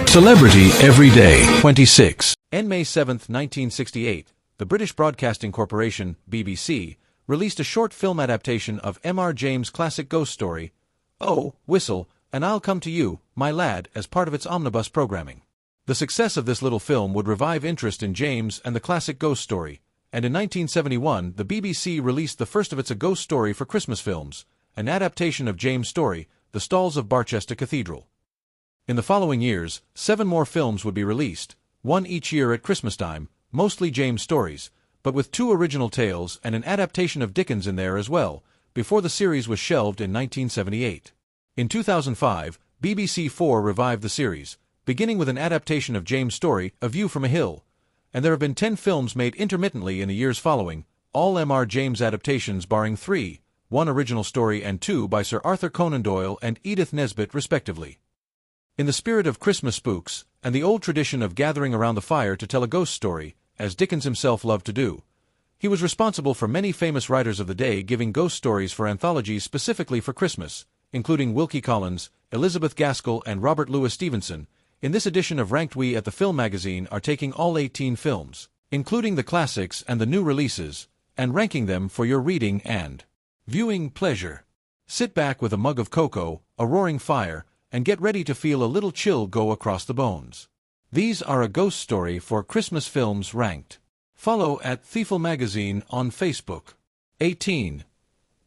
Celebrity Every Day 26. On May 7, 1968, the British Broadcasting Corporation, BBC, released a short film adaptation of M.R. James' classic ghost story, Oh, Whistle, and I'll Come to You, My Lad, as part of its omnibus programming. The success of this little film would revive interest in James and the classic ghost story, and in 1971 the BBC released the first of its A Ghost Story for Christmas films, an adaptation of James' story, The Stalls of Barchester Cathedral. In the following years, 7 more films would be released, one each year at Christmas time, mostly James stories, but with 2 original tales and an adaptation of Dickens in there as well, before the series was shelved in 1978. In 2005, BBC 4 revived the series, beginning with an adaptation of James' story, A View from a Hill, and there have been 10 films made intermittently in the years following, all M.R. James adaptations barring 3, 1 original story and 2 by Sir Arthur Conan Doyle and Edith Nesbit respectively. In the spirit of Christmas spooks, and the old tradition of gathering around the fire to tell a ghost story, as Dickens himself loved to do, he was responsible for many famous writers of the day giving ghost stories for anthologies specifically for Christmas, including Wilkie Collins, Elizabeth Gaskell and Robert Louis Stevenson. In this edition of Ranked, we at the Film Magazine are taking all 18 films, including the classics and the new releases, and ranking them for your reading and viewing pleasure. Sit back with a mug of cocoa, a roaring fire, and get ready to feel a little chill go across the bones. These are A Ghost Story for Christmas Films Ranked. Follow at Thiefel Magazine on Facebook. 18.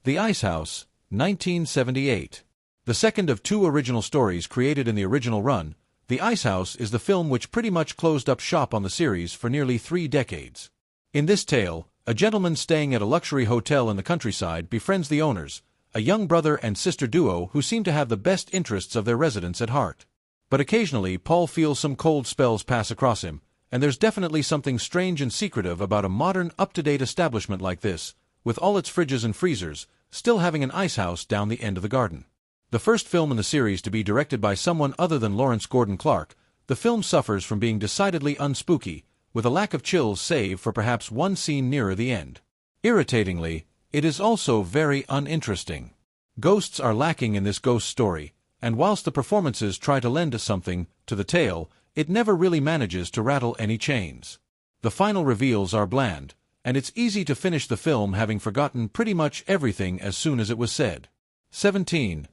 The Ice House, 1978. The second of 2 original stories created in the original run, The Ice House is the film which pretty much closed up shop on the series for nearly 3 decades. In this tale, a gentleman staying at a luxury hotel in the countryside befriends the owners, a young brother and sister duo who seem to have the best interests of their residents at heart. But occasionally Paul feels some cold spells pass across him, and there's definitely something strange and secretive about a modern, up-to-date establishment like this, with all its fridges and freezers, still having an ice house down the end of the garden. The first film in the series to be directed by someone other than Lawrence Gordon Clark, the film suffers from being decidedly unspooky, with a lack of chills save for perhaps one scene nearer the end. Irritatingly, it is also very uninteresting. Ghosts are lacking in this ghost story, and whilst the performances try to lend something to the tale, it never really manages to rattle any chains. The final reveals are bland, and it's easy to finish the film having forgotten pretty much everything as soon as it was said. 17.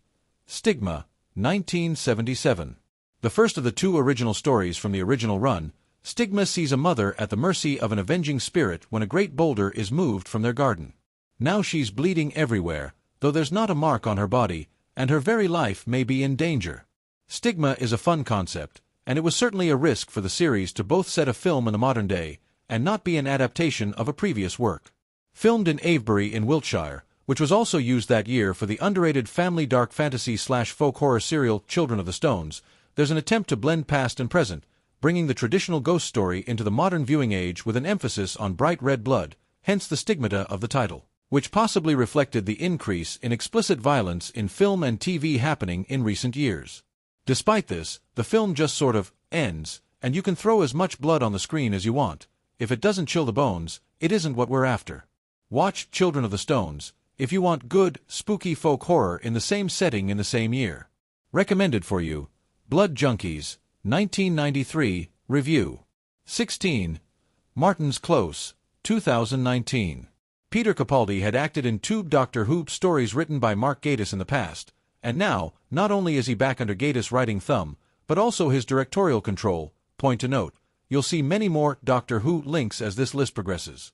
Stigma, 1977. The first of the 2 original stories from the original run, Stigma sees a mother at the mercy of an avenging spirit when a great boulder is moved from their garden. Now she's bleeding everywhere, though there's not a mark on her body, and her very life may be in danger. Stigma is a fun concept, and it was certainly a risk for the series to both set a film in the modern day, and not be an adaptation of a previous work. Filmed in Avebury in Wiltshire, which was also used that year for the underrated family dark fantasy/folk horror serial Children of the Stones, there's an attempt to blend past and present, bringing the traditional ghost story into the modern viewing age with an emphasis on bright red blood, hence the stigmata of the title, which possibly reflected the increase in explicit violence in film and TV happening in recent years. Despite this, the film just sort of ends, and you can throw as much blood on the screen as you want. If it doesn't chill the bones, it isn't what we're after. Watch Children of the Stones if you want good, spooky folk horror in the same setting in the same year. Recommended for you. Blood Junkies, 1993, Review. 16. Martin's Close, 2019. Peter Capaldi had acted in 2 Doctor Who stories written by Mark Gatiss in the past, and now, not only is he back under Gatiss' writing thumb, but also his directorial control. Point to note, you'll see many more Doctor Who links as this list progresses.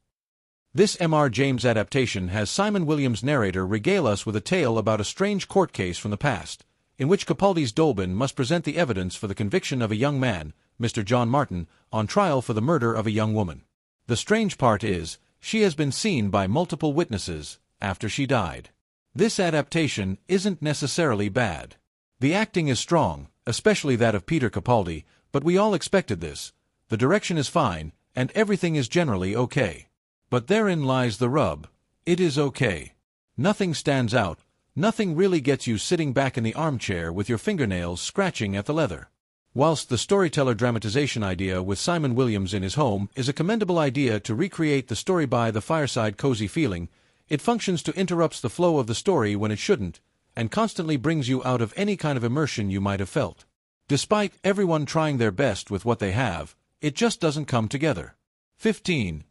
This M.R. James adaptation has Simon Williams' narrator regale us with a tale about a strange court case from the past, in which Capaldi's Dolben must present the evidence for the conviction of a young man, Mr. John Martin, on trial for the murder of a young woman. The strange part is, she has been seen by multiple witnesses after she died. This adaptation isn't necessarily bad. The acting is strong, especially that of Peter Capaldi, but we all expected this. The direction is fine, and everything is generally okay. But therein lies the rub. It is okay. Nothing stands out, nothing really gets you sitting back in the armchair with your fingernails scratching at the leather. Whilst the storyteller dramatization idea with Simon Williams in his home is a commendable idea to recreate the story by the fireside cozy feeling, it functions to interrupt the flow of the story when it shouldn't, and constantly brings you out of any kind of immersion you might have felt. Despite everyone trying their best with what they have, it just doesn't come together. 15.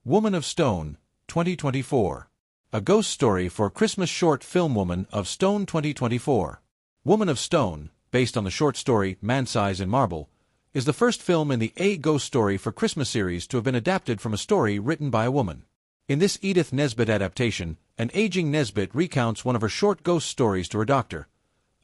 Woman of Stone, 2024. A ghost story for Christmas short film. Woman of Stone 2024. Woman of Stone, based on the short story Man-Size in Marble, is the first film in the A Ghost Story for Christmas series to have been adapted from a story written by a woman. In this Edith Nesbit adaptation, an aging Nesbit recounts one of her short ghost stories to her doctor,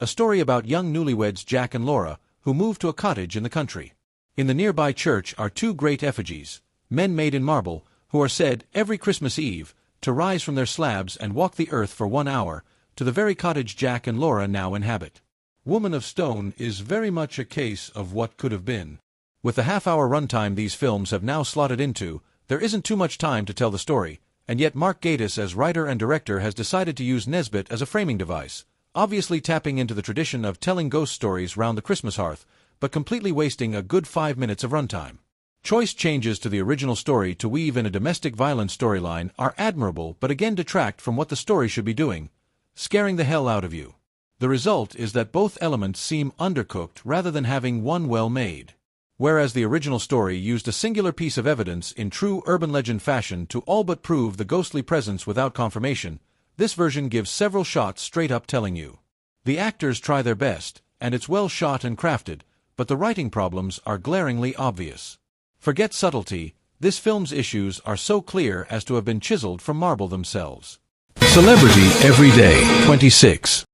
a story about young newlyweds Jack and Laura, who move to a cottage in the country. In the nearby church are two great effigies, men made in marble, who are said, every Christmas Eve, to rise from their slabs and walk the earth for 1 hour, to the very cottage Jack and Laura now inhabit. Woman of Stone is very much a case of what could have been. With the half-hour runtime these films have now slotted into, there isn't too much time to tell the story, and yet Mark Gatiss as writer and director has decided to use Nesbit as a framing device, obviously tapping into the tradition of telling ghost stories round the Christmas hearth, but completely wasting a good 5 minutes of runtime. Choice changes to the original story to weave in a domestic violence storyline are admirable but again detract from what the story should be doing, scaring the hell out of you. The result is that both elements seem undercooked rather than having one well made. Whereas the original story used a singular piece of evidence in true urban legend fashion to all but prove the ghostly presence without confirmation, this version gives several shots straight up telling you. The actors try their best, and it's well shot and crafted, but the writing problems are glaringly obvious. Forget subtlety, this film's issues are so clear as to have been chiseled from marble themselves. Celebrity Every Day, 26.